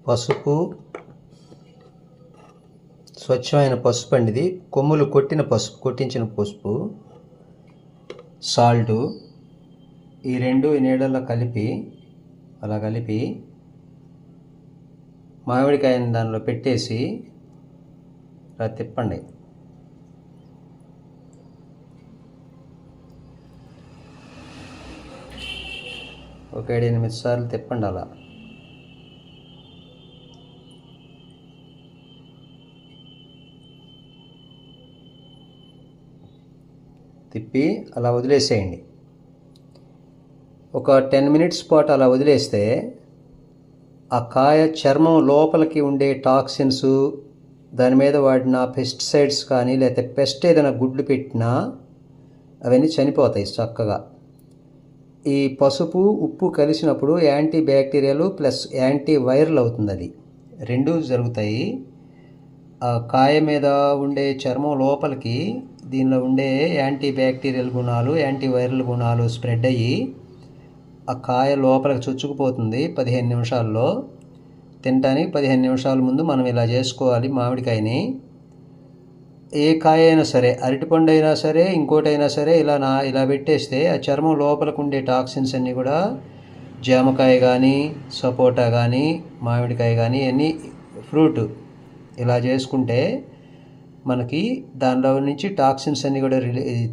పసుపు, స్వచ్ఛమైన పసుపు అండి ఇది, కొమ్ములు కొట్టించిన పసుపు, సాల్టు, ఈ రెండు ఈ నీళ్ళల్లో కలిపి మామిడికాయని దానిలో పెట్టేసి ఇలా తిప్పండి. ఒక 7-8 సార్లు తిప్పండి. అలా తిప్పి అలా వదిలేసేయండి. ఒక 10 మినిట్స్ పాటు అలా వదిలేస్తే ఆ కాయ చర్మం లోపలికి ఉండే టాక్సిన్స్, దాని మీద వాడిన పెస్టిసైడ్స్ కానీ లేకపోతే పెస్ట్ ఏదైనా గుడ్లు పెట్టినా అవన్నీ చనిపోతాయి చక్కగా. ఈ పసుపు ఉప్పు కలిసినప్పుడు anti bacterial plus anti viral అవుతుంది. అది రెండూ జరుగుతాయి. ఆ కాయ మీద ఉండే చర్మం లోపలికి దీనిలో ఉండే యాంటీ బ్యాక్టీరియల్ గుణాలు, యాంటీ వైరల్ గుణాలు స్ప్రెడ్ అయ్యి ఆ కాయ లోపలికి చొచ్చుకుపోతుంది. 15 నిమిషాల్లో తినటానికి 15 నిమిషాల ముందు మనం ఇలా చేసుకోవాలి. మామిడికాయని ఏ కాయ అయినా సరే, అరటిపండు అయినా సరే, ఇంకోటైనా సరే ఇలా పెట్టేస్తే ఆ చర్మం లోపలికి ఉండే టాక్సిన్స్ అన్నీ కూడా, జామకాయ కానీ, సపోటా కానీ, మామిడికాయ కానీ, అన్నీ ఫ్రూట్ ఇలా చేసుకుంటే మనకి దానిలో నుంచి టాక్సిన్స్ అన్నీ కూడా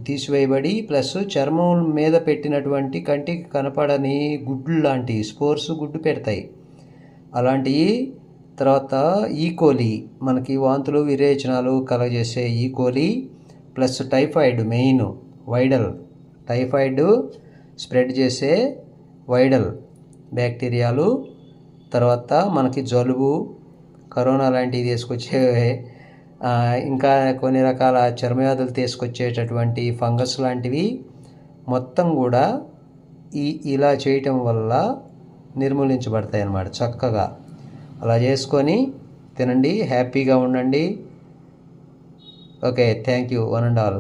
తీసివేయబడి, ప్లస్ చర్మం మీద పెట్టినటువంటి కంటికి కనపడని గుడ్లు లాంటి స్పోర్స్ గుడ్డు పెడతాయి. అలాంటివి తర్వాత ఈకోలి, మనకి వాంతులు విరేచనాలు కలగజేసే E coli, plus typhoid, main Widal typhoid spread చేసే వైడల్ బ్యాక్టీరియాలు, తర్వాత మనకి జలుబు, కరోనా లాంటివి తీసుకొచ్చే, ఇంకా కొన్ని రకాల చర్మవ్యాధులు తీసుకొచ్చేటటువంటి ఫంగస్ లాంటివి మొత్తం కూడా ఇలా చేయటం వల్ల నిర్మూలించబడతాయి అన్నమాట. చక్కగా అలా చేసుకొని తినండి, హ్యాపీగా ఉండండి. Okay, thank you one and all.